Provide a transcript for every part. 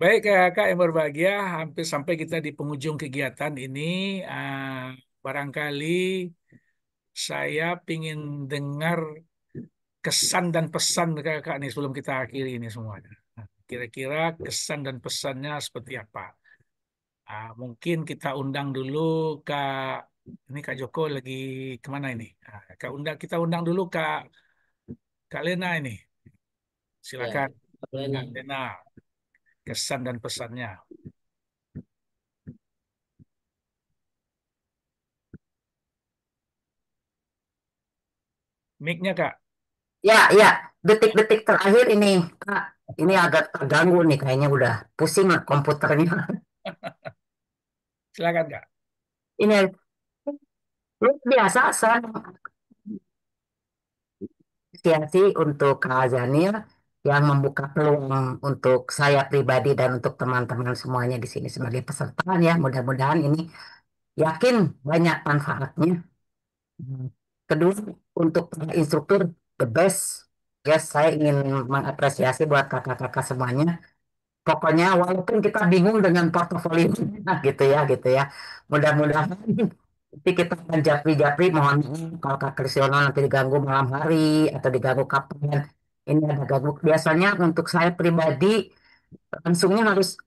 Baik kakak yang berbahagia, hampir sampai kita di penghujung kegiatan ini. Ah, Barangkali saya ingin dengar kesan dan pesan kakak nih sebelum kita akhiri ini semuanya. Nah, kira-kira kesan dan pesannya seperti apa? Mungkin kita undang dulu Kak, ini Kak Joko lagi kemana ini? Kita undang dulu Kak Lena ini. Ya, Silakan Kak Lena. Lena, kesan dan pesannya. Mic-nya Kak, Ya, ya, detik-detik terakhir ini, Kak, ini agak terganggu nih, kayaknya udah pusing lah komputernya. silakan Kak. Ini biasa saya apresiasi untuk Kak Zanil yang membuka peluang untuk saya pribadi dan untuk teman-teman semuanya di sini sebagai peserta ya. Mudah-mudahan ini yakin banyak manfaatnya. Hmm. Kedua, untuk para instruktur, the best. Yes, saya ingin mengapresiasi buat kakak-kakak semuanya. Pokoknya walaupun kita bingung dengan portofolio gitu ya. Mudah-mudahan nanti kita akan japri-japri, mohon maaf kalau Kak Krisyono nanti diganggu malam hari atau diganggu kapan. Ini ada ganggu. Biasanya untuk saya pribadi langsungnya harus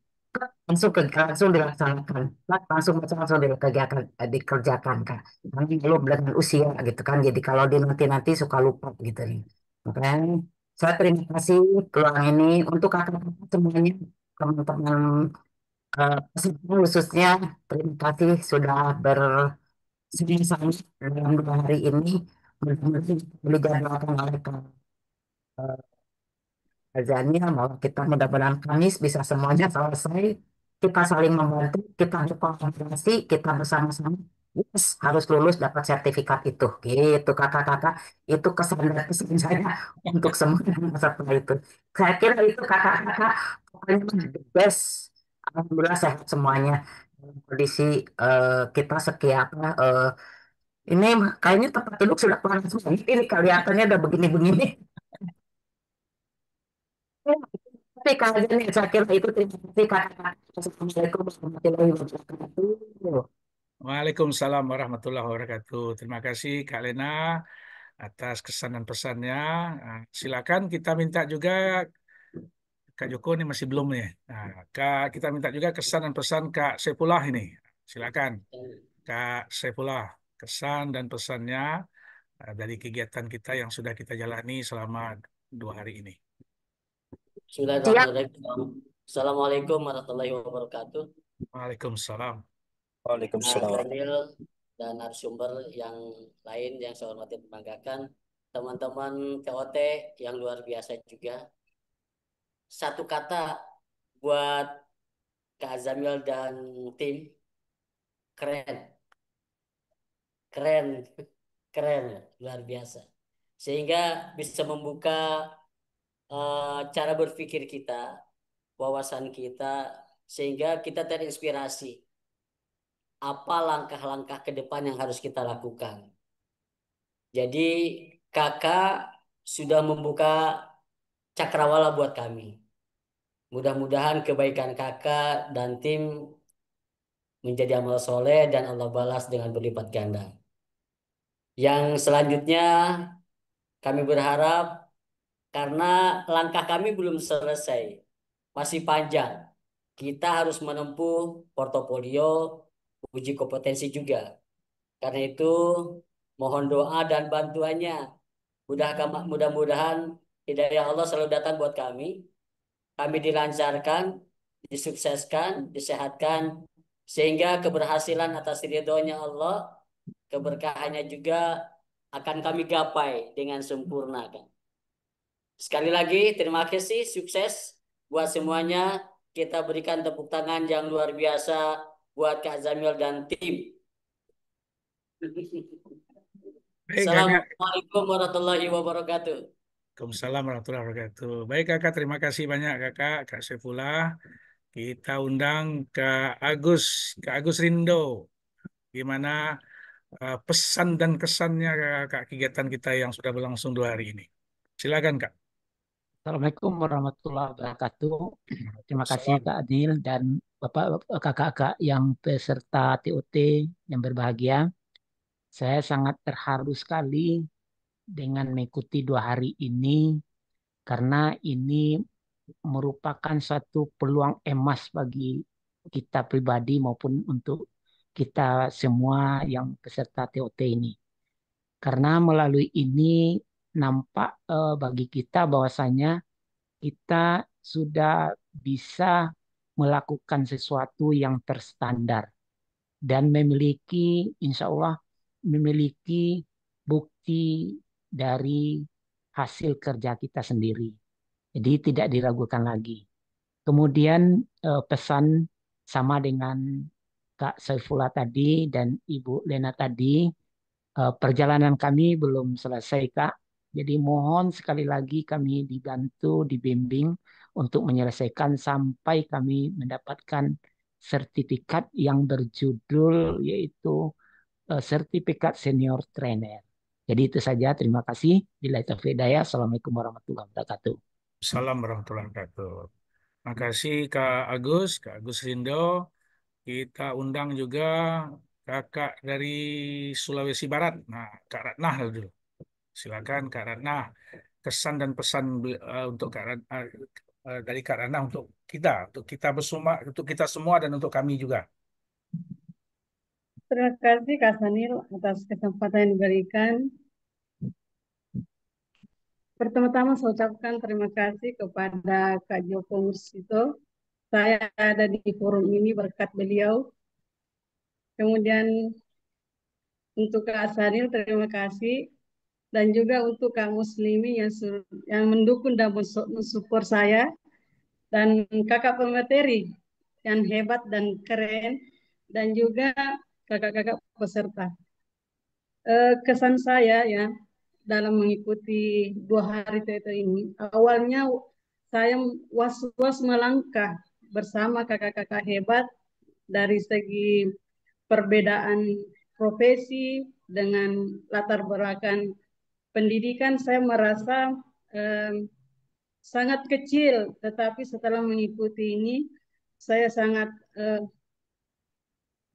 langsung dilaksanakan. Langsung dikerjakan, dikerjakan Kak. Nanti belum dengan usia gitu kan. Jadi kalau di nanti-nanti suka lupa gitu nih. Makanya saya terima kasih peluang ini untuk kakak-kakak semuanya, teman-teman peserta khususnya. Terima kasih sudah bersama dalam 2 hari ini. Mudah-mudahan dijadwalkan oleh Kak Azania bahwa kita mudah-mudahan Kamis bisa semuanya selesai. Kita saling membantu, kita berkolaborasi, kita bersama-sama. Yes, harus lulus dapat sertifikat itu. Gitu kakak-kakak. Itu kesan dan pesan saya untuk semua peserta itu. Saya kira itu kakak-kakak pokoknya the best. Alhamdulillah sehat semuanya. Dalam kondisi kita sekian ini kayaknya tempat duduk sudah panas semua. Ini kelihatannya udah begini-begini. Tapi Kak Jani, saya kira itu terima kasih Kak. Assalamualaikum warahmatullahi wabarakatuh. Waalaikumsalam warahmatullahi wabarakatuh. Terima kasih Kak Lena atas kesan dan pesannya. Silakan kita minta juga Kak Joko ini masih belum nih. Kita minta juga kesan dan pesan Kak Saifullah ini. Silakan Kak Saifullah, kesan dan pesannya dari kegiatan kita yang sudah kita jalani selama 2 hari ini. Siap. Bismillahirrahmanirrahim. Assalamualaikum warahmatullahi wabarakatuh. Waalaikumsalam. Nah, Waalaikumsalam Daniel dan narasumber yang lain yang saya hormati dan banggakan, teman-teman TOT yang luar biasa juga. Satu kata buat Kak Azamil dan tim, keren, keren, keren, luar biasa. Sehingga bisa membuka cara berpikir kita, wawasan kita, sehingga kita terinspirasi apa langkah-langkah ke depan yang harus kita lakukan. Jadi kakak sudah membuka cakrawala buat kami. Mudah-mudahan kebaikan kakak dan tim menjadi amal soleh dan Allah balas dengan berlipat ganda. Yang selanjutnya kami berharap karena langkah kami belum selesai, masih panjang. Kita harus menempuh portofolio, uji kompetensi juga. Karena itu mohon doa dan bantuannya. Mudah-mudahan hidayah Allah selalu datang buat kami. Kami dilancarkan, disukseskan, disehatkan, sehingga keberhasilan atas ridhonya Allah, keberkahannya juga akan kami gapai dengan sempurna. Sekali lagi, terima kasih, sukses buat semuanya. Kita berikan tepuk tangan yang luar biasa buat Kak Zamil dan tim. Baik kakak. Assalamualaikum warahmatullahi wabarakatuh. Waalaikumsalam warahmatullahi wabarakatuh. Baik kakak, terima kasih banyak kakak, Kak Saifullah. Kita undang Kak Agus Rindo. Gimana pesan dan kesannya Kak kegiatan kita yang sudah berlangsung 2 hari ini? Silakan Kak. Assalamualaikum warahmatullahi wabarakatuh. Terima kasih Salam. Kak Adil dan Bapak kakak-kakak yang peserta TOT yang berbahagia. Saya sangat terharu sekali dengan mengikuti 2 hari ini karena ini merupakan suatu peluang emas bagi kita pribadi maupun untuk kita semua yang peserta TOT ini. Karena melalui ini nampak bagi kita bahwasanya kita sudah bisa melakukan sesuatu yang terstandar dan memiliki, insya Allah, memiliki bukti dari hasil kerja kita sendiri. Jadi tidak diragukan lagi. Kemudian pesan sama dengan Kak Saifullah tadi dan Ibu Lena tadi, perjalanan kami belum selesai, Kak. Jadi mohon sekali lagi kami dibantu, dibimbing untuk menyelesaikan sampai kami mendapatkan sertifikat yang berjudul yaitu sertifikat senior trainer. Jadi itu saja. Terima kasih. Bila taufiq hidayah. Assalamualaikum warahmatullahi wabarakatuh. Salam warahmatullahi wabarakatuh. Makasih Kak Agus Rindo. Kita undang juga kakak dari Sulawesi Barat. Nah, Kak Ratnah dulu. Silakan Kak Ratnah. Kesan dan pesan untuk dari Kak Ratnah untuk kita bersama, untuk kita semua dan untuk kami juga. Terima kasih Kak Sanil atas kesempatan yang diberikan. Pertama-tama saya ucapkan terima kasih kepada Kak Joko Mursito. Saya ada di forum ini berkat beliau. Kemudian untuk Kak Sanil terima kasih. Dan juga untuk Kak Muslimi yang mendukung dan mensupport saya. Dan kakak pemateri yang hebat dan keren. Dan juga kakak-kakak peserta. Kesan saya ya dalam mengikuti 2 hari TT ini, awalnya saya was-was melangkah bersama kakak-kakak hebat dari segi perbedaan profesi dengan latar belakang pendidikan. Saya merasa eh, sangat kecil, tetapi setelah mengikuti ini saya sangat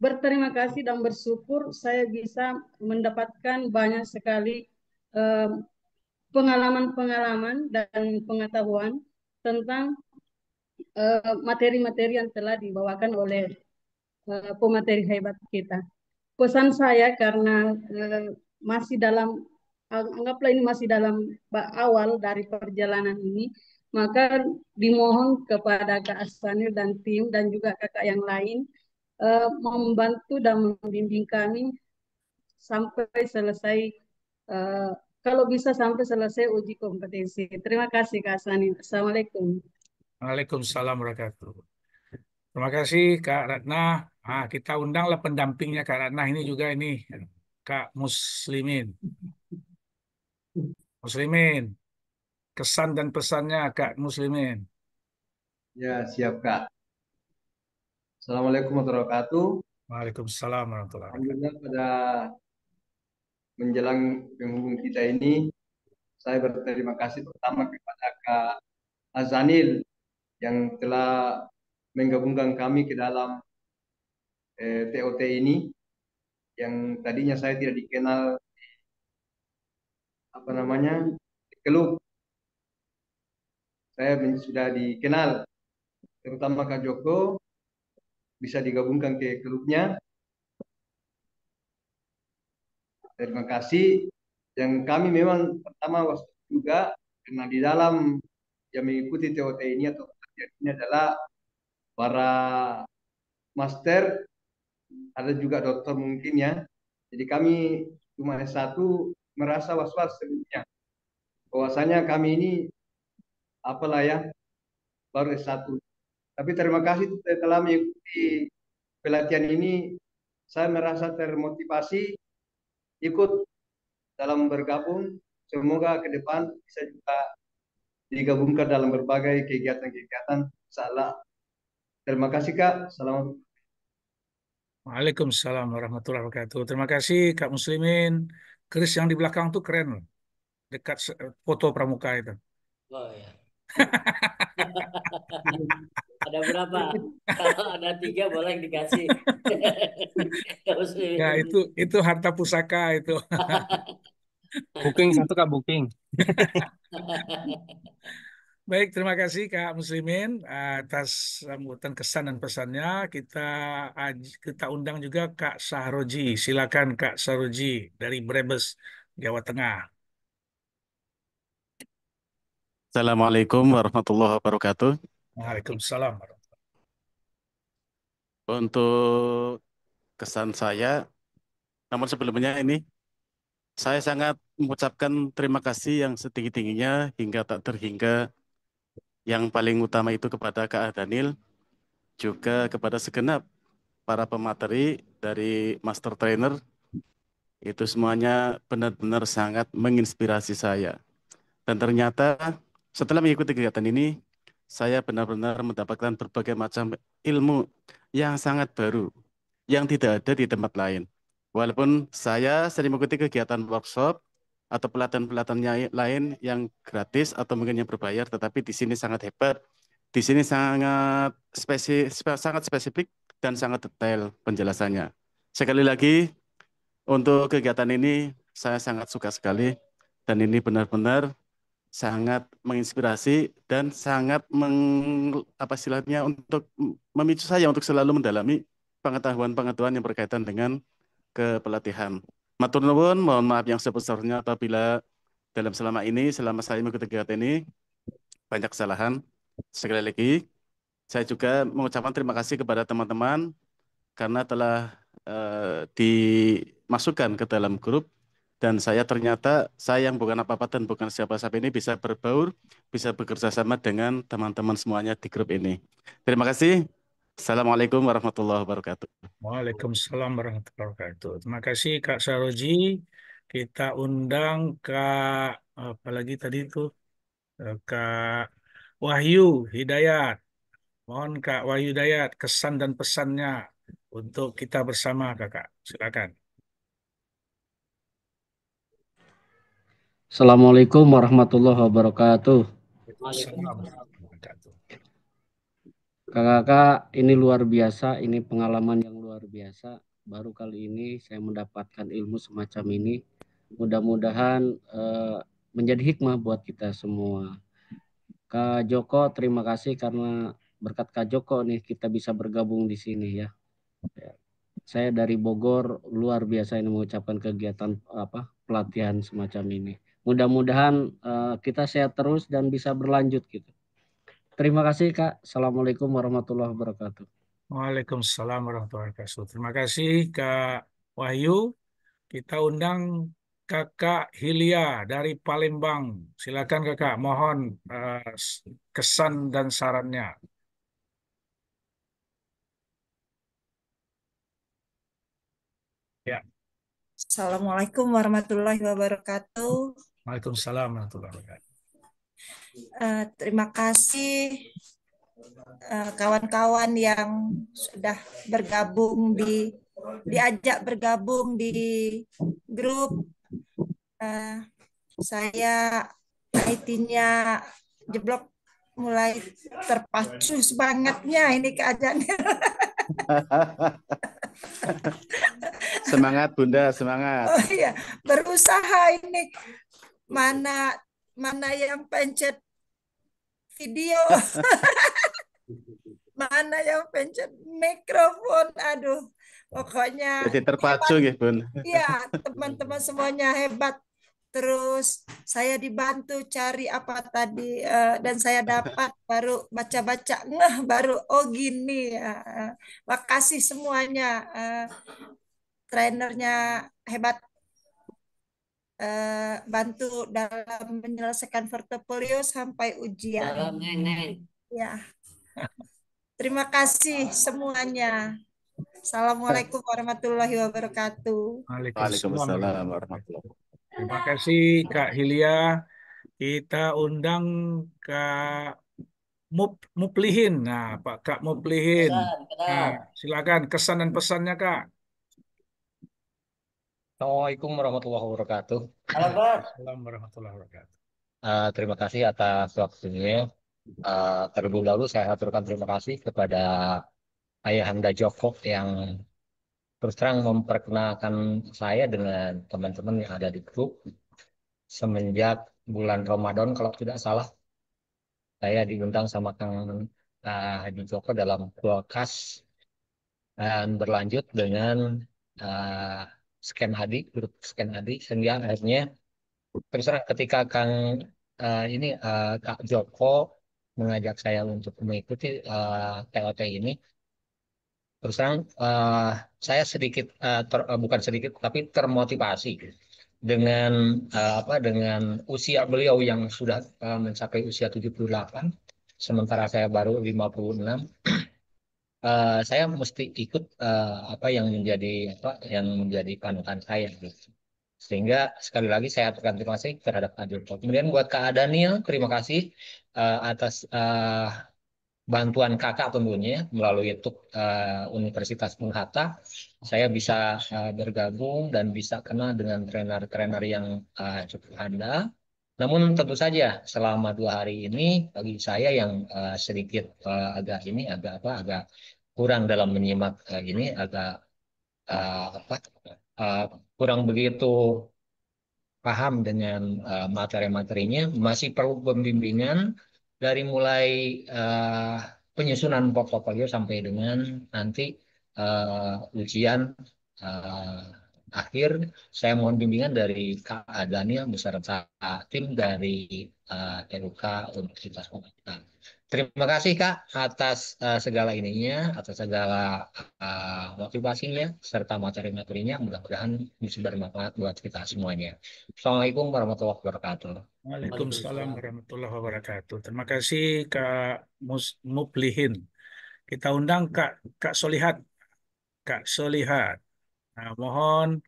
berterima kasih dan bersyukur saya bisa mendapatkan banyak sekali pengalaman-pengalaman dan pengetahuan tentang materi-materi yang telah dibawakan oleh pemateri hebat kita. Pesan saya karena masih dalam, anggaplah ini masih dalam awal dari perjalanan ini, maka dimohon kepada Kak Asanil dan tim dan juga kakak yang lain membantu dan membimbing kami sampai selesai, uh, kalau bisa sampai selesai uji kompetensi. Terima kasih Kak Sani. Assalamualaikum. Waalaikumsalam warahmatullahi wabarakatuh. Terima kasih Kak Ratna. Kita undanglah pendampingnya Kak Ratna ini juga ini Kak Muslimin. Muslimin, kesan dan pesannya Kak Muslimin. Ya, siap Kak. Assalamualaikum warahmatullahi wabarakatuh. Waalaikumsalam warahmatullahi wabarakatuh. Alhamdulillah pada menjelang penghubung kita ini, saya berterima kasih pertama kepada Kak Azanil yang telah menggabungkan kami ke dalam TOT ini, yang tadinya saya tidak dikenal apa namanya di klub. Saya sudah dikenal, terutama Kak Joko bisa digabungkan ke klubnya. Terima kasih. Yang kami memang pertama was juga karena di dalam yang mengikuti TOT ini atau kajian ini adalah para master, ada juga dokter mungkin ya. Jadi kami cuma S1 merasa was-was sebelumnya. Bahwasanya kami ini apalah ya, baru S1. Tapi terima kasih setelah mengikuti pelatihan ini, saya merasa termotivasi ikut dalam bergabung. Semoga ke depan bisa juga digabungkan dalam berbagai kegiatan-kegiatan. Salah. Terima kasih Kak. Selamat. Waalaikumsalam warahmatullahi wabarakatuh. Terima kasih Kak Muslimin. Keris yang di belakang tuh keren loh. Dekat foto pramuka itu. Oh ya. Ada berapa? Kalau ada 3 boleh dikasih. Kak Ya, Muslimin. itu harta pusaka itu. Booking satu Kak, booking. Baik, terima kasih Kak Muslimin atas sambutan kesan dan pesannya. Kita undang juga Kak Sahroji. Silakan Kak Sahroji dari Brebes, Jawa Tengah. Assalamualaikum warahmatullahi wabarakatuh. Waalaikumsalam. Untuk kesan saya, namun sebelumnya ini, saya sangat mengucapkan terima kasih yang setinggi-tingginya hingga tak terhingga. Yang paling utama itu kepada Kak Daniel, juga kepada segenap para pemateri dari Master Trainer. Itu semuanya benar-benar sangat menginspirasi saya. Dan ternyata setelah mengikuti kegiatan ini, saya benar-benar mendapatkan berbagai macam ilmu yang sangat baru, yang tidak ada di tempat lain. Walaupun saya sering mengikuti kegiatan workshop atau pelatihan-pelatihan lain yang gratis atau mungkin yang berbayar, tetapi di sini sangat hebat. Di sini sangat spesifik dan sangat detail penjelasannya. Sekali lagi, untuk kegiatan ini saya sangat suka sekali dan ini benar-benar sangat menginspirasi dan sangat apa istilahnya untuk memicu saya untuk selalu mendalami pengetahuan-pengetahuan yang berkaitan dengan kepelatihan. Matur nuwun, mohon maaf yang sebesarnya apabila selama saya mengikuti kegiatan ini banyak kesalahan. Sekali lagi, saya juga mengucapkan terima kasih kepada teman-teman karena telah dimasukkan ke dalam grup dan saya yang bukan apa-apa dan bukan siapa-siapa ini bisa berbaur, bisa bekerja sama dengan teman-teman semuanya di grup ini. Terima kasih. Assalamualaikum warahmatullahi wabarakatuh. Waalaikumsalam warahmatullahi wabarakatuh. Terima kasih Kak Saroji. Kita undang Kak apa lagi tadi itu Kak Wahyu Hidayat. Mohon Kak Wahyu Hidayat kesan dan pesannya untuk kita bersama Kakak. Silakan. Assalamualaikum warahmatullahi wabarakatuh. Waalaikumsalam warahmatullahi wabarakatuh. Kakak-kakak, ini luar biasa, ini pengalaman yang luar biasa. Baru kali ini saya mendapatkan ilmu semacam ini. Mudah-mudahan menjadi hikmah buat kita semua. Kak Joko, terima kasih karena berkat Kak Joko nih kita bisa bergabung di sini ya. Saya dari Bogor, luar biasa ini mengucapkan kegiatan pelatihan semacam ini. Mudah-mudahan kita sehat terus dan bisa berlanjut gitu. Terima kasih Kak. Assalamualaikum warahmatullahi wabarakatuh. Waalaikumsalam warahmatullahi wabarakatuh. Terima kasih Kak Wahyu. Kita undang Kakak Hilya dari Palembang. Silakan Kakak, mohon kesan dan sarannya. Ya. Assalamualaikum warahmatullahi wabarakatuh. Waalaikumsalam warahmatullahi wabarakatuh. Terima kasih kawan-kawan yang sudah diajak bergabung di grup. Saya IT-nya jeblok, mulai terpacu semangatnya ini keadaannya. Semangat Bunda, semangat. Oh iya, berusaha ini. Mana yang pencet video, mana yang pencet mikrofon, aduh, pokoknya Jadi terpacu hebat. ya Bun. Iya, teman-teman semuanya hebat. Terus saya dibantu cari apa tadi dan saya dapat baru baca-baca baru oh gini ya. Makasih semuanya, trainernya hebat, bantu dalam menyelesaikan portofolio sampai ujian. Ya, terima kasih semuanya. Assalamualaikum warahmatullahi wabarakatuh. Waalaikumsalam warahmatullahi wabarakatuh. Terima kasih Kak Hilya. Kita undang Kak Muplihin. Nah, Pak Kak Muplihin. Nah, silakan kesan dan pesannya Kak. Assalamualaikum warahmatullahi wabarakatuh. Waalaikumsalam warahmatullahi wabarakatuh. Terima kasih atas waktunya. Terlebih dahulu saya aturkan terima kasih kepada Ayahanda Joko yang terus terang memperkenalkan saya dengan teman-teman yang ada di grup semenjak bulan Ramadan kalau tidak salah saya diundang sama Kang Haji Joko dalam podcast dan berlanjut dengan uh, Scan Adi, grup Scan Adi sehingga akhirnya terus terang ketika Kak Joko mengajak saya untuk mengikuti TOT ini terus terang saya sedikit bukan sedikit tapi termotivasi dengan dengan usia beliau yang sudah mencapai usia 78 sementara saya baru 56. Saya mesti ikut apa yang menjadi panutan saya gitu. Sehingga sekali lagi saya aturkan terima kasih terhadap Kak Joko. Kemudian buat Kak Daniel, terima kasih atas bantuan kakak tentunya melalui YouTube Universitas Bung Hatta. Saya bisa bergabung dan bisa kenal dengan trainer-trainer yang cukup handal. Namun tentu saja selama 2 hari ini bagi saya yang sedikit agak kurang dalam menyimak ini agak uh, apa uh, kurang begitu paham dengan materi-materinya, masih perlu pembimbingan dari mulai uh, penyusunan portofolio sampai dengan nanti ujian uh, akhir. Saya mohon bimbingan dari Kak Daniel beserta tim dari TUK Universitas Muhammadiyah. Terima kasih Kak atas segala ininya, atas segala motivasinya serta materi-materinya. Mudah-mudahan bisa bermanfaat buat kita semuanya. Assalamualaikum warahmatullahi wabarakatuh. Waalaikumsalam warahmatullahi wabarakatuh. Terima kasih Kak Muplihin. Kita undang Kak Solihat. Kak Solihat. Nah, mohon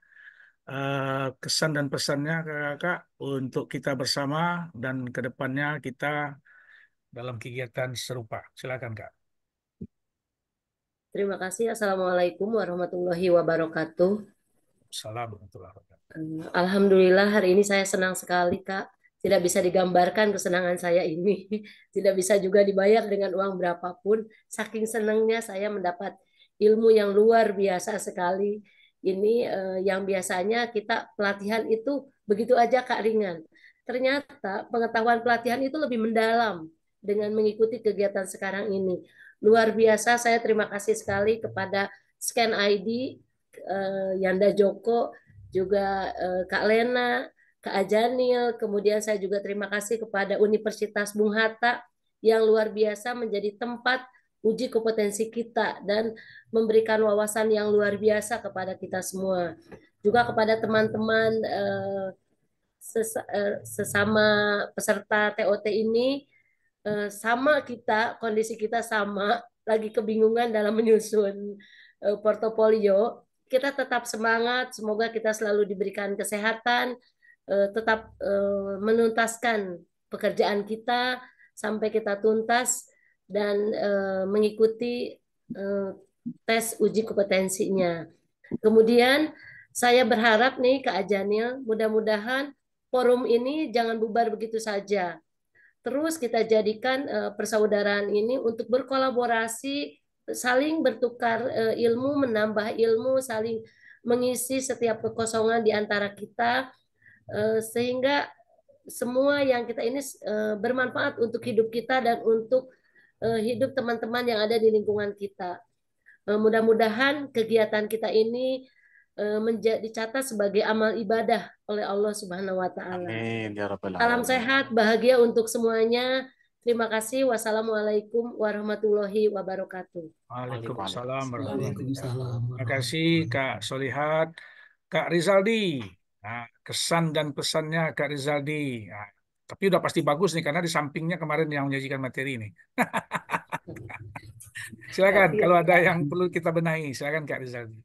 kesan dan pesannya Kakak untuk kita bersama dan ke depannya kita dalam kegiatan serupa. Silakan Kak. Terima kasih. Assalamualaikum warahmatullahi wabarakatuh. Assalamualaikum warahmatullahi wabarakatuh. Alhamdulillah hari ini saya senang sekali, Kak. Tidak bisa digambarkan kesenangan saya ini. Tidak bisa juga dibayar dengan uang berapapun. Saking senangnya saya mendapat ilmu yang luar biasa sekali. Ini yang biasanya kita pelatihan itu begitu aja Kak ringan. Ternyata pengetahuan pelatihan itu lebih mendalam dengan mengikuti kegiatan sekarang ini. Luar biasa, saya terima kasih sekali kepada Scan ID, Yanda Joko, juga Kak Lena, Kak Ajanil, kemudian saya juga terima kasih kepada Universitas Bung Hatta yang luar biasa menjadi tempat uji kompetensi kita dan memberikan wawasan yang luar biasa kepada kita semua. Juga kepada teman-teman sesama peserta TOT ini, sama kita, kondisi kita sama, lagi kebingungan dalam menyusun portofolio. Kita tetap semangat, semoga kita selalu diberikan kesehatan, tetap menuntaskan pekerjaan kita sampai kita tuntas dan mengikuti tes uji kompetensinya. Kemudian saya berharap nih Kak Ajanil, mudah-mudahan forum ini jangan bubar begitu saja. Terus kita jadikan persaudaraan ini untuk berkolaborasi, saling bertukar ilmu, menambah ilmu, saling mengisi setiap kekosongan di antara kita, sehingga semua yang kita ini bermanfaat untuk hidup kita dan untuk hidup teman-teman yang ada di lingkungan kita. Mudah-mudahan kegiatan kita ini dicatat sebagai amal ibadah oleh Allah Subhanahu wa taala. Amin ya rabbal Salam alamin. sehat, bahagia untuk semuanya. Terima kasih. Wassalamualaikum warahmatullahi wabarakatuh. Waalaikumsalam warahmatullahi wabarakatuh. Waalaikumsalam Terima kasih Kak Solihat. Kak Rizaldi. Nah, kesan dan pesannya Kak Rizaldi. Nah, tapi udah pasti bagus nih karena di sampingnya kemarin yang menyajikan materi ini. Silakan kalau ada yang perlu kita benahi, silakan Kak Rizaldi.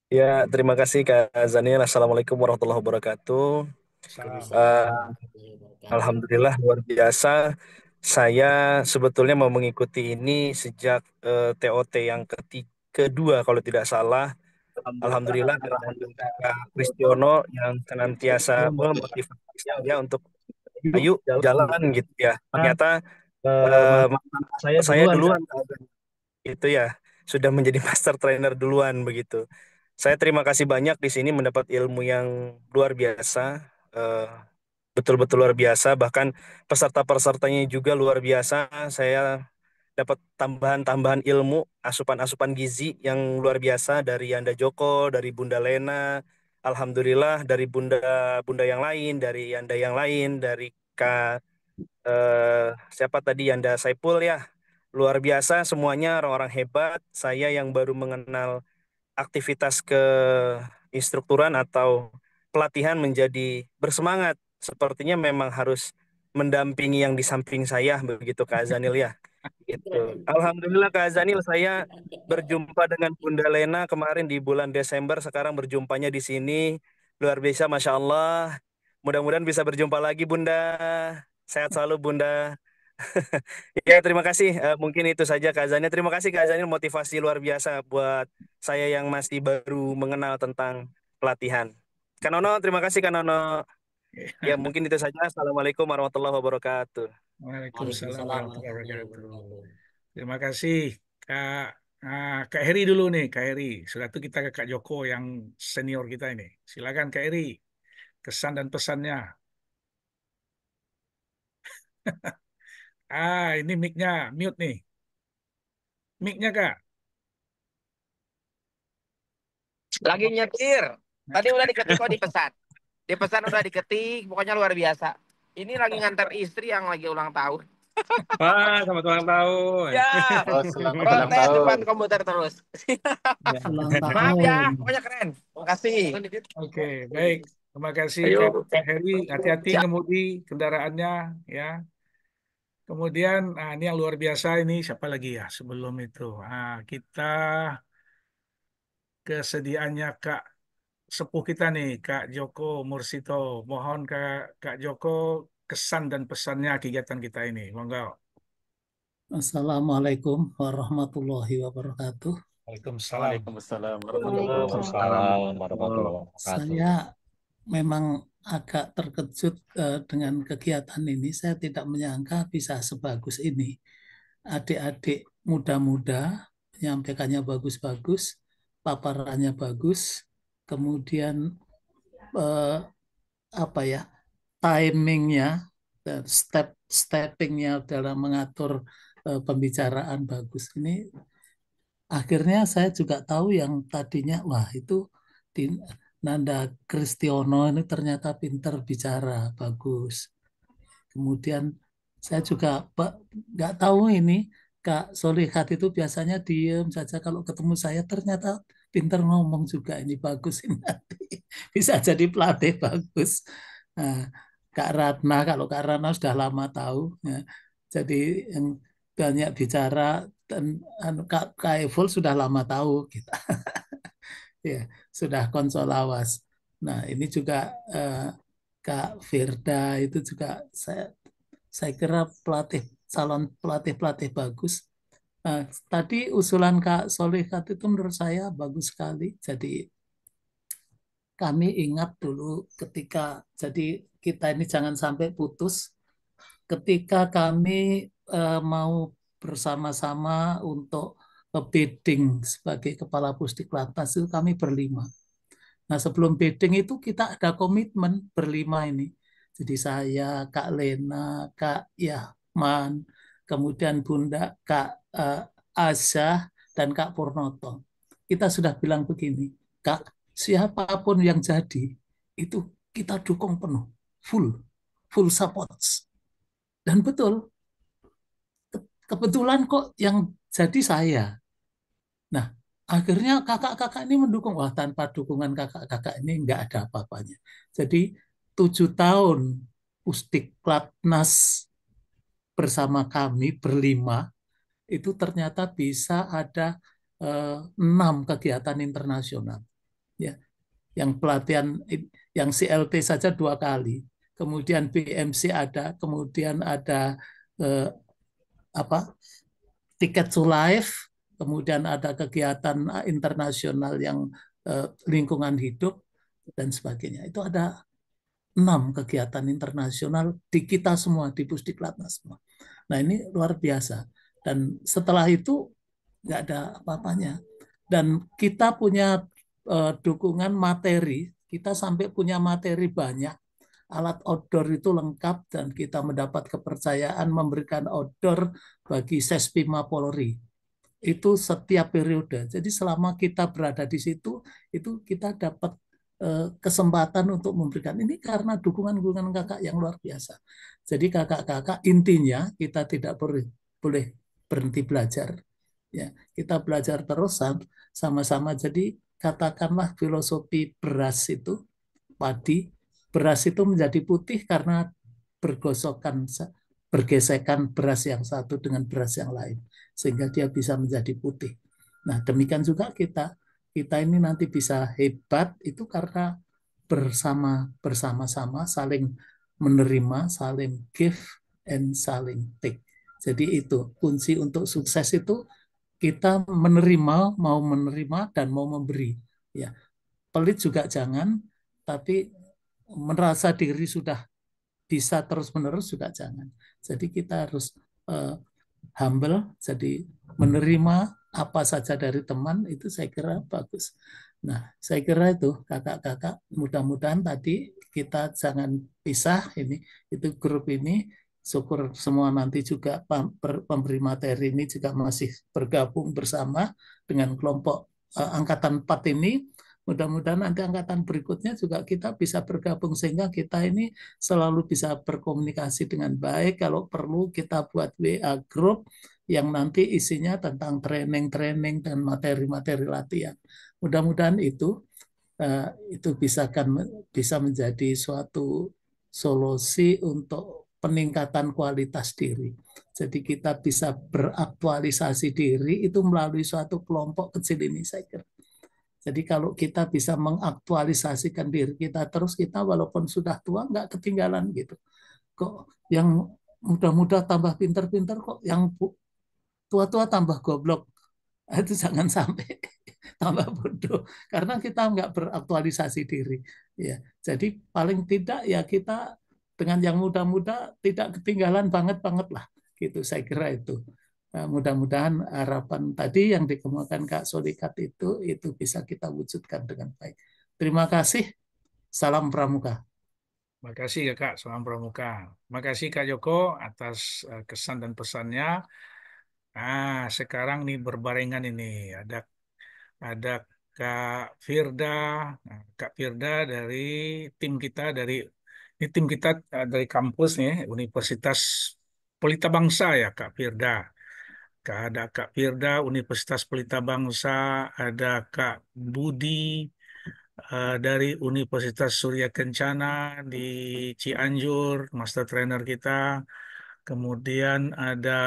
Ya, terima kasih Kak Zanil. Assalamualaikum warahmatullahi wabarakatuh. Alhamdulillah luar biasa. Saya sebetulnya mau mengikuti ini sejak TOT yang kedua kalau tidak salah. Alhamdulillah dengan Kak Kristiono yang senantiasa memotivasi saya untuk ayo jalan gitu ya. Ternyata saya duluan itu ya sudah menjadi master trainer duluan begitu. Saya terima kasih banyak di sini mendapat ilmu yang luar biasa, eh, betul-betul luar biasa. Bahkan peserta-pesertanya juga luar biasa. Saya dapat tambahan-tambahan ilmu, asupan-asupan gizi yang luar biasa dari Yanda Joko, dari Bunda Lena, Alhamdulillah dari Bunda yang lain, dari Yanda yang lain, dari Kak siapa tadi Yanda Saipul ya. Luar biasa semuanya orang-orang hebat. Saya yang baru mengenal aktivitas ke instrukturan atau pelatihan menjadi bersemangat. Sepertinya memang harus mendampingi yang di samping saya begitu Kak Azanil ya. Gitu. Alhamdulillah Kak Azanil saya berjumpa dengan Bunda Lena kemarin di bulan Desember, sekarang berjumpanya di sini. Luar biasa Masya Allah. Mudah-mudahan bisa berjumpa lagi Bunda. Sehat selalu Bunda. Ya, terima kasih. Mungkin itu saja Kak Zanil. Terima kasih Kak Zanil, motivasi luar biasa buat saya yang masih baru mengenal tentang pelatihan. Kak Nono, terima kasih Kak Nono. Ya, mungkin itu saja. Assalamualaikum warahmatullahi wabarakatuh. Waalaikumsalam Waalaikumsalam warahmatullahi warahmatullahi wabarakatuh. wabarakatuh. Terima kasih Kak Kak Heri dulu nih, Kak Heri. Sudah itu kita ke Kak Joko yang senior kita ini. Silakan Kak Heri, kesan dan pesannya. Ini mic-nya mute nih. Mic-nya Kak. Lagi nyetir. Tadi udah diketik kok di pesan. Di pesan udah diketik, pokoknya luar biasa. Ini lagi ngantar istri yang lagi ulang tahun. Wah, selamat ulang tahun. Ya, selamat ulang protes tahun. depan komputer terus. Maaf ya, pokoknya keren. Terima kasih. Oke, baik. Terima kasih Ayo. Kak Heri. Hati-hati Siap. ngemudi kendaraannya ya. Kemudian, ini yang luar biasa ini siapa lagi ya sebelum itu? Kita kesediaannya Kak sepuh kita nih, Kak Joko Mursito. Mohon Kak Joko kesan dan pesannya kegiatan kita ini. Monggo. Assalamualaikum warahmatullahi wabarakatuh. Waalaikumsalam. Waalaikumsalam warahmatullahi Waalaikumsalam warahmatullahi wabarakatuh. Saya memang agak terkejut dengan kegiatan ini. Saya tidak menyangka bisa sebagus ini. Adik-adik muda-muda menyampaikannya bagus-bagus, paparannya bagus, kemudian timingnya dan steppingnya dalam mengatur pembicaraan bagus. Ini akhirnya saya juga tahu yang tadinya wah itu Nanda Kristiono ini ternyata pinter bicara bagus. Kemudian saya juga nggak tahu ini Kak Solihat itu biasanya diem saja, kalau ketemu saya ternyata pinter ngomong juga, ini bagus ini nanti bisa jadi pelatih bagus. Nah, Kak Ratna, kalau Kak Ratna sudah lama tahu ya, jadi yang banyak bicara, dan Kak Evol sudah lama tahu kita ya, sudah konsolawas. Nah ini juga Kak Firda itu juga saya kira calon pelatih bagus. Nah, tadi usulan Kak Solihat itu menurut saya bagus sekali. Jadi kami ingat dulu ketika, jadi kita ini jangan sampai putus. Ketika kami mau bersama-sama untuk bidding sebagai kepala Pusdiklatnas itu kami berlima. Nah sebelum bidding itu kita ada komitmen berlima ini. Jadi saya, Kak Lena, Kak Yahman, kemudian Bunda Kak Azah, dan Kak Purnoto. Kita sudah bilang begini, Kak, siapapun yang jadi, itu kita dukung penuh, full support. Dan betul, kebetulan kok yang jadi saya. Nah, akhirnya kakak-kakak ini mendukung. Wah, tanpa dukungan kakak-kakak ini nggak ada apa-apanya. Jadi 7 tahun Pusdiklatnas bersama kami berlima, itu ternyata bisa ada 6 kegiatan internasional. Ya, yang pelatihan, yang CLT saja 2 kali. Kemudian BMC ada, kemudian ada Ticket to Life, kemudian ada kegiatan internasional yang lingkungan hidup dan sebagainya. Itu ada kegiatan internasional di kita semua, di Pusdiklatnas semua. Nah ini luar biasa. Dan setelah itu nggak ada apa-apanya. Dan kita punya dukungan materi, kita sampai punya materi banyak, alat outdoor itu lengkap, dan kita mendapat kepercayaan memberikan outdoor bagi Sespima Polri. Itu setiap periode. Jadi selama kita berada di situ, itu kita dapat kesempatan untuk memberikan ini karena dukungan-dukungan kakak yang luar biasa. Jadi kakak-kakak intinya kita tidak boleh berhenti belajar. Ya, kita belajar terus sama-sama. Jadi katakanlah filosofi beras itu, padi, beras itu menjadi putih karena bergosokan bergesekan beras yang satu dengan beras yang lain sehingga dia bisa menjadi putih. Nah, demikian juga kita ini nanti bisa hebat itu karena bersama-sama saling menerima, saling give and saling take. Jadi itu kunci untuk sukses itu kita menerima, mau menerima dan mau memberi. Ya, pelit juga jangan, tapi merasa diri sudah bisa terus-menerus juga jangan. Jadi kita harus humble, jadi menerima apa saja dari teman itu saya kira bagus. Nah, saya kira itu kakak-kakak, mudah-mudahan tadi kita jangan pisah ini, itu grup ini, syukur semua nanti juga pemberi materi ini juga masih bergabung bersama dengan kelompok angkatan 4 ini. Mudah-mudahan nanti angkatan berikutnya juga kita bisa bergabung sehingga kita ini selalu bisa berkomunikasi dengan baik. Kalau perlu kita buat WA group yang nanti isinya tentang training-training dan materi-materi latihan. Mudah-mudahan itu bisa menjadi suatu solusi untuk peningkatan kualitas diri. Jadi kita bisa beraktualisasi diri itu melalui suatu kelompok kecil ini saya kira. Jadi kalau kita bisa mengaktualisasikan diri kita terus, kita walaupun sudah tua nggak ketinggalan gitu. Kok yang muda-muda tambah pinter-pinter, kok yang tua-tua tambah goblok. Itu jangan sampai tambah bodoh karena kita nggak beraktualisasi diri. Ya, jadi paling tidak ya kita dengan yang muda-muda tidak ketinggalan banget lah. Gitu saya kira itu. Mudah-mudahan harapan tadi yang dikemukakan Kak Solikat itu bisa kita wujudkan dengan baik. Terima kasih. Salam Pramuka. Terima kasih Kak, salam Pramuka. Terima kasih Kak Joko atas kesan dan pesannya. Nah, sekarang nih berbarengan ini ada Kak Firda. Nah, Kak Firda dari tim kita ini tim kita dari kampus nih Universitas Pelita Bangsa ya Kak Firda. Ada Kak Firda Universitas Pelita Bangsa, ada Kak Budi dari Universitas Surya Kencana di Cianjur, master trainer kita. Kemudian ada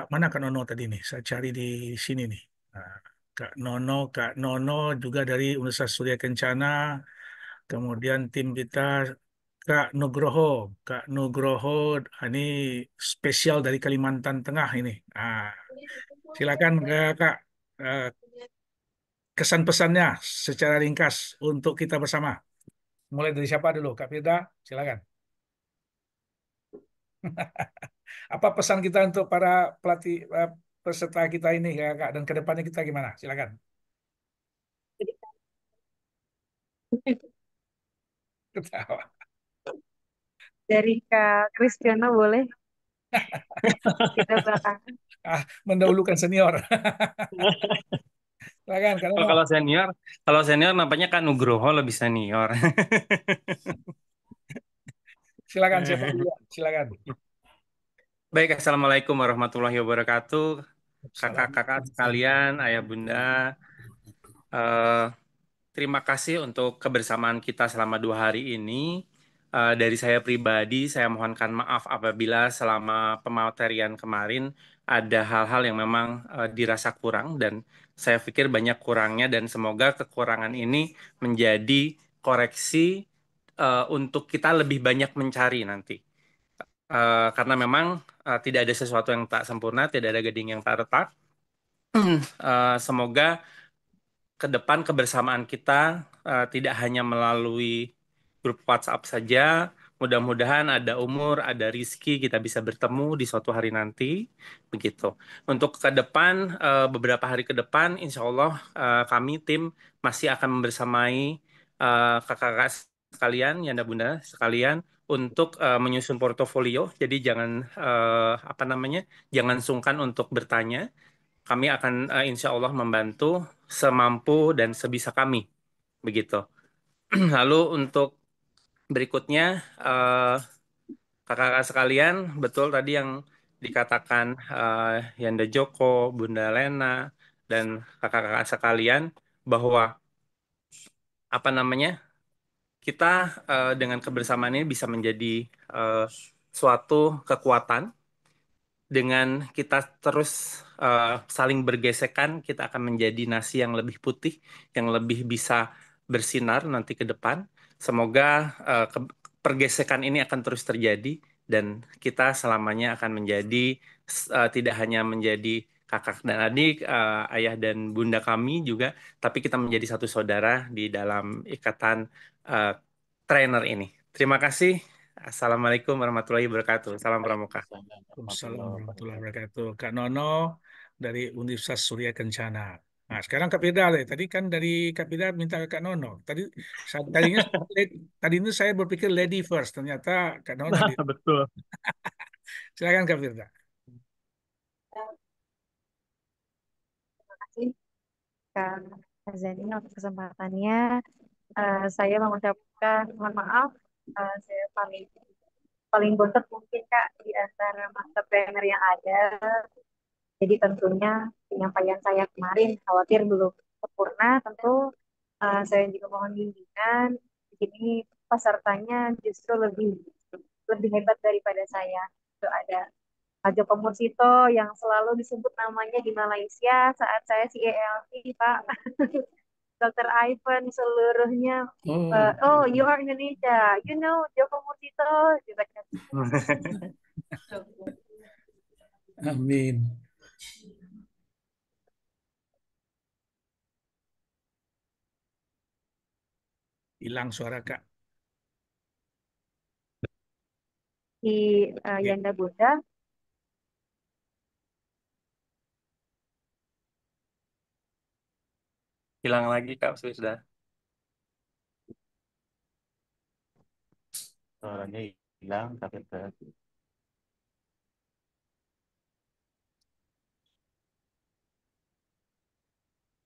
mana Kak Nono tadi nih? Saya cari di sini nih. Nah, Kak Nono juga dari Universitas Surya Kencana. Kemudian tim kita Kak Nugroho, ini spesial dari Kalimantan Tengah ini. Nah, silakan Kak, kesan pesannya secara ringkas untuk kita bersama. Mulai dari siapa dulu, Kak Firda? Silakan. Apa pesan kita untuk para pelatih peserta kita ini, Kak, dan ke depannya kita gimana? Silakan. Ketawa. Dari Kak Kristiana boleh? Kita belakangan. Mendahulukan senior. Silakan, Kak Nono. Kalau senior nampaknya kan Nugroho lebih senior. Silakan siapa dulu? Silakan. Baik, Assalamualaikum warahmatullahi wabarakatuh. Kakak-kakak sekalian, ayah bunda, terima kasih untuk kebersamaan kita selama 2 hari ini. Dari saya pribadi, saya mohonkan maaf apabila selama pematerian kemarin ada hal-hal yang memang dirasa kurang, dan saya pikir banyak kurangnya, dan semoga kekurangan ini menjadi koreksi untuk kita lebih banyak mencari nanti. Karena memang tidak ada sesuatu yang tak sempurna, tidak ada gading yang tak retak. Semoga ke depan kebersamaan kita tidak hanya melalui grup WhatsApp saja. Mudah-mudahan ada umur, ada rizki, kita bisa bertemu di suatu hari nanti. Begitu. Untuk ke depan, beberapa hari ke depan, insya Allah kami tim masih akan membersamai kakak-kakak sekalian, Yanda Bunda sekalian, untuk menyusun portofolio. Jadi jangan apa namanya, jangan sungkan untuk bertanya. Kami akan insya Allah membantu semampu dan sebisa kami. Begitu. Lalu untuk berikutnya, kakak-kakak sekalian, betul tadi yang dikatakan Yanda Joko, Bunda Lena, dan kakak-kakak sekalian, bahwa apa namanya, kita dengan kebersamaan ini bisa menjadi suatu kekuatan. Dengan kita terus saling bergesekan, kita akan menjadi nasi yang lebih putih, yang lebih bisa bersinar nanti ke depan. Semoga pergesekan ini akan terus terjadi dan kita selamanya akan menjadi tidak hanya menjadi kakak dan adik, ayah dan bunda kami juga, tapi kita menjadi satu saudara di dalam ikatan eh, trainer ini. Terima kasih. Assalamualaikum warahmatullahi wabarakatuh. Salam Pramuka. Waalaikumsalam warahmatullahi wabarakatuh. Kak Nono dari Universitas Surya Kencana. Nah, sekarang Kak Firda deh. Tadi kan dari Kak Firda minta ke Kak Nono. Tadinya tadi ini saya berpikir lady first. Ternyata Kak Nono di. Betul. Silakan Kak Firda. Terima kasih Kak Azani untuk kesempatannya. Saya mengucapkan mohon maaf. Saya paling paling bontot mungkin Kak di antara master trainer yang ada. Jadi tentunya penyampaian saya kemarin khawatir belum sempurna. Tentu saya juga mohon bimbingan. Di sini pesertanya justru lebih lebih hebat daripada saya. Itu ada Pak Joko Mursito yang selalu disebut namanya di Malaysia saat saya CELT, Pak. Dr. Ivan seluruhnya. Oh, you are Indonesia. You know Joko Mursito. Amin. Hilang suara Kak. Di Yanda Bunda. Hilang lagi Kak, sudah. Suaranya hilang, tapi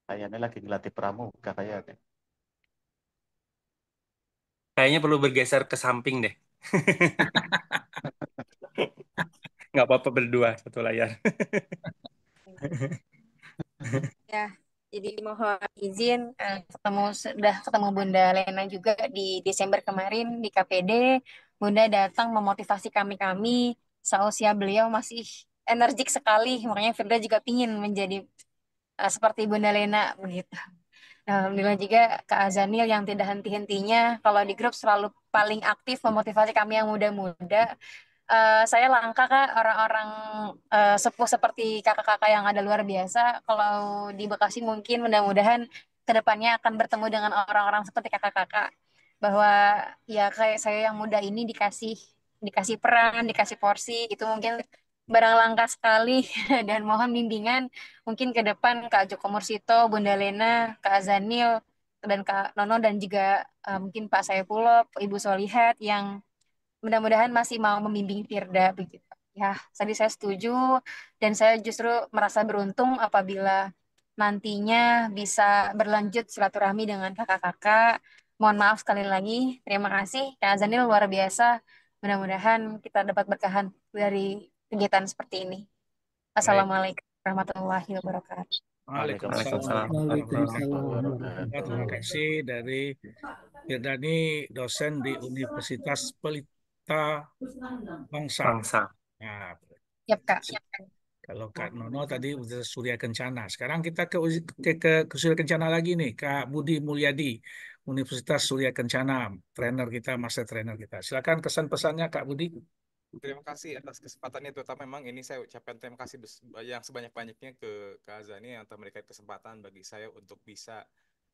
kayaknya lagi ngelatih pramuka kayaknya. Kayaknya perlu bergeser ke samping deh. Nggak apa-apa berdua satu layar. Ya, jadi mohon izin sudah ketemu Bunda Lena juga di Desember kemarin di KPD. Bunda datang memotivasi kami-kami. Seusia beliau masih energik sekali, makanya Firda juga pingin menjadi seperti Bunda Lena begitu. Alhamdulillah juga Kak Azanil yang tidak henti-hentinya kalau di grup selalu paling aktif memotivasi kami yang muda-muda. Saya langka Kak, orang-orang sepuh seperti kakak-kakak yang ada luar biasa. Kalau di Bekasi mungkin mudah-mudahan kedepannya akan bertemu dengan orang-orang seperti kakak-kakak. Bahwa ya kayak saya yang muda ini dikasih dikasih peran, dikasih porsi, itu mungkin barang langka sekali dan mohon bimbingan mungkin ke depan Kak Joko Mursito, Bunda Lena, Kak Azanil, dan Kak Nono dan juga mungkin Pak Saifullah, Ibu Solihat yang mudah-mudahan masih mau membimbing Firda begitu. Ya, tadi saya setuju dan saya justru merasa beruntung apabila nantinya bisa berlanjut silaturahmi dengan kakak-kakak. Mohon maaf sekali lagi. Terima kasih. Kak Azanil luar biasa. Mudah-mudahan kita dapat berkahan dari kegiatan seperti ini. Assalamualaikum warahmatullahi wabarakatuh. Waalaikumsalam warahmatullahi wabarakatuh. Terima kasih dari Firdani, dosen di Universitas Pelita Bangsa. Nah, Yap, Kak. kalau Kak Nono tadi udah Surya Kencana. Sekarang kita ke Surya Kencana lagi nih, Kak Budi Mulyadi, Universitas Surya Kencana, trainer kita, master trainer kita. Silakan kesan pesannya Kak Budi. Terima kasih atas kesempatannya, terutama memang ini saya ucapkan terima kasih yang sebanyak-banyaknya ke Kak Azani yang telah memberikan kesempatan bagi saya untuk bisa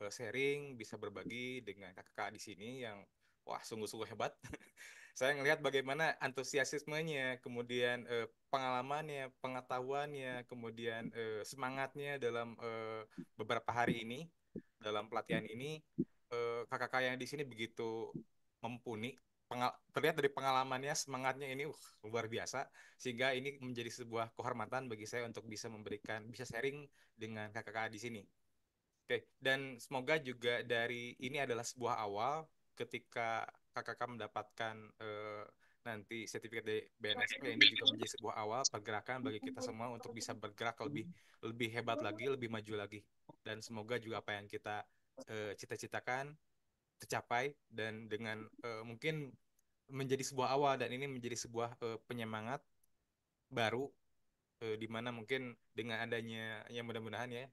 sharing, bisa berbagi dengan kakak-kakak di sini yang wah sungguh-sungguh hebat. Saya ngelihat bagaimana antusiasismenya, kemudian pengalamannya, pengetahuannya, kemudian semangatnya dalam beberapa hari ini, dalam pelatihan ini, kakak-kakak yang di sini begitu mumpuni. Terlihat dari pengalamannya, semangatnya ini luar biasa, sehingga ini menjadi sebuah kehormatan bagi saya untuk bisa sharing dengan kakak-kakak di sini. Oke, dan semoga juga dari ini adalah sebuah awal ketika kakak mendapatkan nanti sertifikat dari BNSP, ini juga menjadi sebuah awal pergerakan bagi kita semua untuk bisa bergerak lebih lebih hebat lagi, lebih maju lagi. Dan semoga juga apa yang kita cita-citakan tercapai, dan dengan mungkin menjadi sebuah awal, dan ini menjadi sebuah penyemangat baru, di mana mungkin dengan adanya yang mudah-mudahan ya,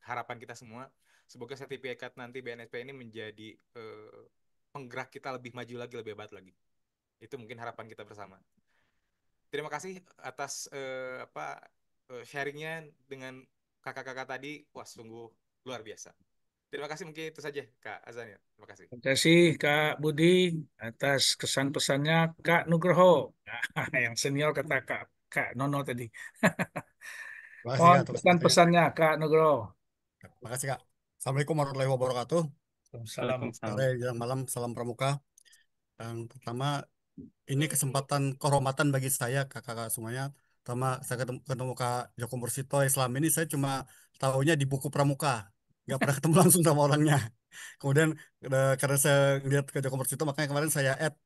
harapan kita semua semoga sertifikat nanti BNSP ini menjadi penggerak kita lebih maju lagi, lebih hebat lagi. Itu mungkin harapan kita bersama. Terima kasih atas sharingnya dengan kakak-kakak tadi. Wah, sungguh luar biasa. Terima kasih, mungkin itu saja Kak Azania. Terima kasih. Terima kasih Kak Budi atas kesan pesannya. Kak Nugroho, yang senior kata Kak Nono tadi. Terima kasih Mohon Kak atas pesan waktunya. pesannya Kak Nugroho. Terima kasih Kak. Assalamualaikum warahmatullahi wabarakatuh. Salam. Sore, jelang malam, salam pramuka. Yang pertama, ini kesempatan kehormatan bagi saya, kakak-kakak semuanya. Pertama, saya ketemu Kak Joko Mursito. Selama ini saya cuma tahunya di buku pramuka. Nggak pernah ketemu langsung sama orangnya. Kemudian karena saya lihat ke Joko Mursito, makanya kemarin saya add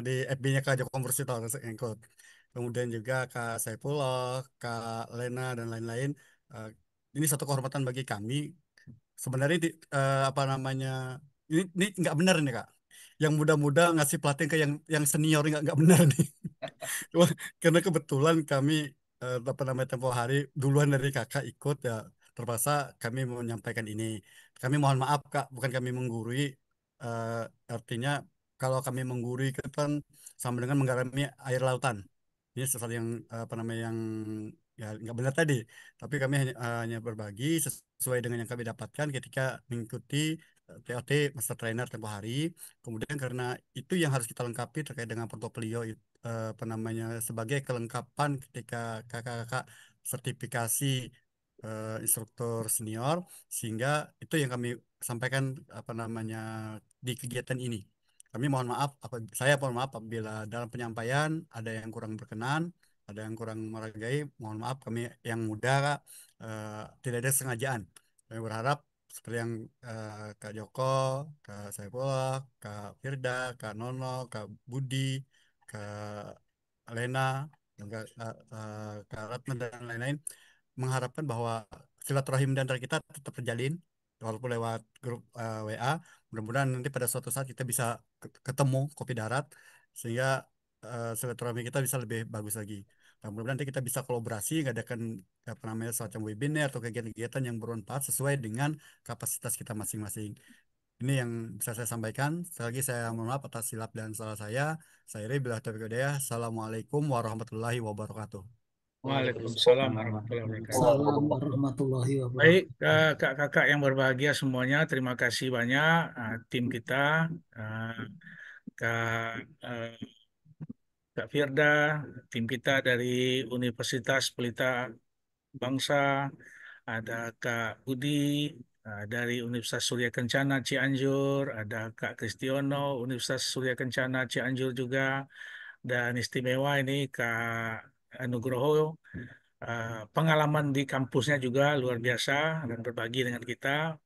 di FB-nya Kak Joko Mursito, saya ikut. Kemudian juga Kak Saifullah, Kak Lena, dan lain-lain. Eh, ini satu kehormatan bagi kami. Sebenarnya apa namanya, ini nggak benar nih Kak. Yang muda-muda ngasih pelatihan ke yang senior, nggak benar nih. Cuma karena kebetulan kami apa namanya tempo hari duluan dari kakak ikut ya, terpaksa kami menyampaikan ini. Kami mohon maaf Kak, bukan kami menggurui. Eh, artinya kalau kami menggurui itu kan sama dengan menggarami air lautan. Ini sesuatu yang apa namanya yang ya nggak benar tadi. Tapi kami hanya berbagi sesuai dengan yang kami dapatkan ketika mengikuti TOT Master Trainer tempo hari. Kemudian karena itu yang harus kita lengkapi terkait dengan portofolio apa namanya sebagai kelengkapan ketika kakak-kakak sertifikasi instruktur senior, sehingga itu yang kami sampaikan apa namanya di kegiatan ini. Kami mohon maaf, saya mohon maaf apabila dalam penyampaian ada yang kurang berkenan, ada yang kurang menghargai. Mohon maaf, kami yang muda Kak, tidak ada sengajaan. Kami berharap seperti yang Kak Joko, Kak Saifullah, Kak Firda, Kak Nono, Kak Budi, Kak Lena, dan Kak Ratna, dan lain-lain, mengharapkan bahwa silaturahim di antara kita tetap terjalin walaupun lewat grup WA. Mudah-mudahan nanti pada suatu saat kita bisa ketemu kopi darat, sehingga silaturahmi kita bisa lebih bagus lagi. Dan mudah-mudahan nanti kita bisa kolaborasi, ngadakan apa namanya semacam webinar atau kegiatan-kegiatan yang bermanfaat sesuai dengan kapasitas kita masing-masing. Ini yang bisa saya sampaikan. Sekali lagi saya mohon maaf atas silap dan salah saya. Saya Bila Taufiq Hidayah. Assalamualaikum warahmatullahi wabarakatuh. Waalaikumsalam warahmatullahi wabarakatuh. Salam warahmatullahi Baik, wabarakatuh. kakak-kakak yang berbahagia semuanya, terima kasih banyak tim kita, eh, Kak eh, Kak Firda, tim kita dari Universitas Pelita Bangsa, ada Kak Budi dari Universitas Surya Kencana Cianjur, ada Kak Kristiono Universitas Surya Kencana Cianjur juga, dan istimewa ini Kak Nugroho. Pengalaman di kampusnya juga luar biasa dan berbagi dengan kita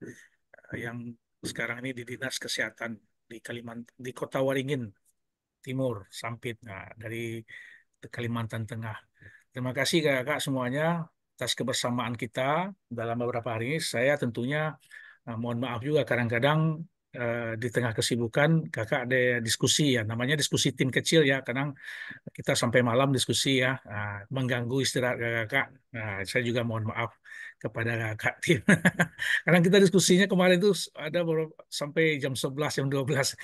yang sekarang ini di Dinas Kesehatan di di Kota Waringin Timur, Sampit, dari Kalimantan Tengah. Terima kasih kakak semuanya atas kebersamaan kita dalam beberapa hari ini. Saya tentunya mohon maaf juga kadang-kadang di tengah kesibukan kakak ada diskusi ya, namanya diskusi tim kecil ya, kadang kita sampai malam diskusi ya, mengganggu istirahat kakak. Nah, saya juga mohon maaf kepada kakak tim. Karena kita diskusinya kemarin itu ada sampai jam 11, jam 12.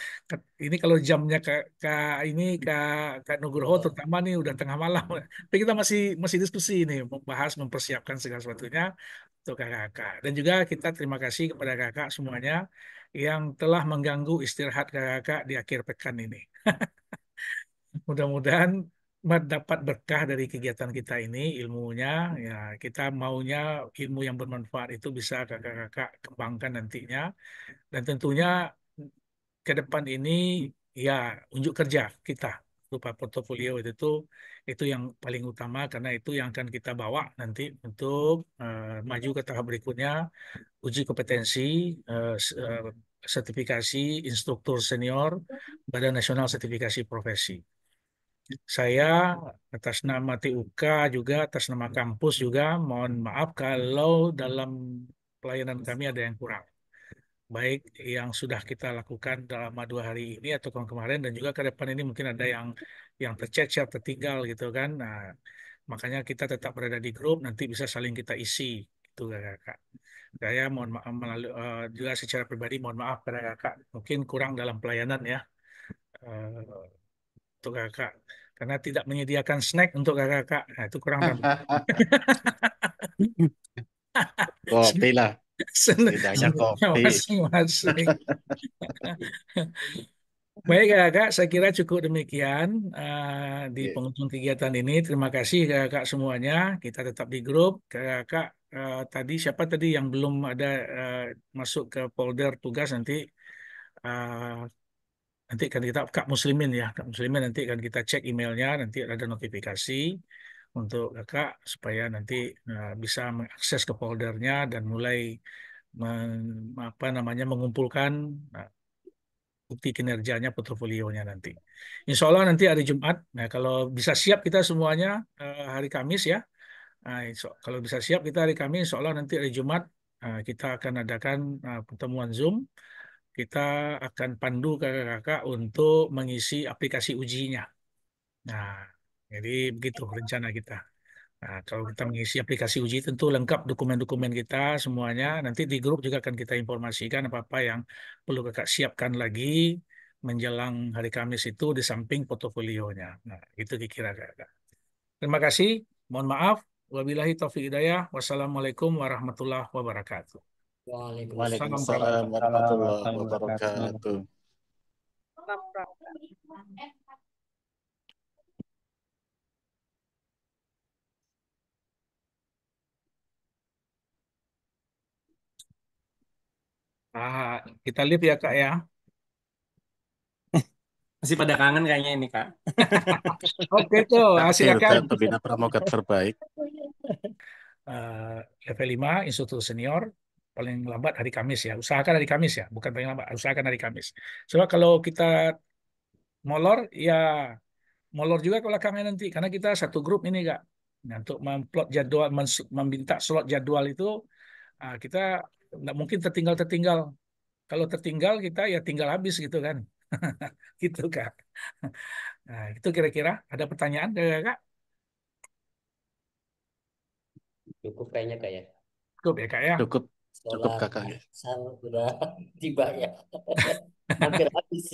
Ini kalau jamnya Kak Nugroho terutama nih udah tengah malam. Tapi kita masih masih diskusi ini, membahas, mempersiapkan segala sesuatunya untuk kakak-kakak. Dan juga kita terima kasih kepada kakak semuanya yang telah mengganggu istirahat kakak-kakak di akhir pekan ini. Mudah-mudahan mendapat berkah dari kegiatan kita ini, ilmunya. Ya, kita maunya ilmu yang bermanfaat itu bisa kakak-kakak kembangkan nantinya. Dan tentunya ke depan ini ya unjuk kerja kita berupa portofolio itu yang paling utama karena itu yang akan kita bawa nanti untuk maju ke tahap berikutnya, uji kompetensi, sertifikasi instruktur senior Badan Nasional Sertifikasi Profesi. Saya atas nama TUK juga, atas nama kampus juga, mohon maaf kalau dalam pelayanan kami ada yang kurang. Baik yang sudah kita lakukan dalam 2 hari ini atau kemarin dan juga ke depan ini mungkin ada yang tercecer, tertinggal gitu kan. Nah, makanya kita tetap berada di grup, nanti bisa saling kita isi itu kakak. Saya mohon maaf juga secara pribadi mohon maaf pada kakak, mungkin kurang dalam pelayanan ya. Untuk kakak karena tidak menyediakan snack untuk kakak. Nah, itu kurang tahu. Kopi lah, setidaknya Senangnya kopi. masing-masing. Baik kakak, saya kira cukup demikian di penghujung kegiatan ini. Terima kasih kakak semuanya. Kita tetap di grup. Kakak tadi siapa tadi yang belum ada masuk ke folder tugas uh, nanti kan kita Kak Muslimin ya, Kak Muslimin nanti akan kita cek emailnya, nanti ada notifikasi untuk kakak supaya nanti bisa mengakses ke foldernya dan mulai apa namanya mengumpulkan bukti kinerjanya, portofolionya nanti. Insya Allah nanti hari Jumat. Nah kalau bisa siap kita semuanya hari Kamis ya. Nah, kalau bisa siap kita hari Kamis, Insya Allah nanti hari Jumat kita akan adakan pertemuan Zoom. Kita akan pandu kakak-kakak untuk mengisi aplikasi ujinya. Nah, jadi begitu rencana kita. Nah, kalau kita mengisi aplikasi uji tentu lengkap dokumen-dokumen kita semuanya. Nanti di grup juga akan kita informasikan apa-apa yang perlu kakak siapkan lagi menjelang hari Kamis itu di samping portofolionya. Nah, itu dikira kakak. Terima kasih. Mohon maaf. Wabillahi taufiq hidayah. Wassalamualaikum warahmatullahi wabarakatuh. Salam Waalaikumsalam warahmatullahi wabarakatuh. Kita lihat ya kak ya. Masih pada kangen kayaknya ini kak. Oke tuh, silakan. Pembina pramuka terbaik. Level 5, instruktur senior, paling lambat hari Kamis ya. Usahakan hari Kamis ya, bukan paling lambat, usahakan hari Kamis. Soalnya kalau kita molor, ya molor juga kalau kami nanti, karena kita satu grup ini kak. Nah, untuk memplot jadwal, meminta slot jadwal itu, kita nggak mungkin tertinggal-tertinggal. Kalau tertinggal kita ya tinggal habis gitu kan. Gitu kak. Nah, itu kira-kira ada pertanyaan dari kak? Cukup kayaknya kak ya. Cukup ya kak ya? Cukup Sholat kakak ya. asar udah tiba ya. Hampir habis.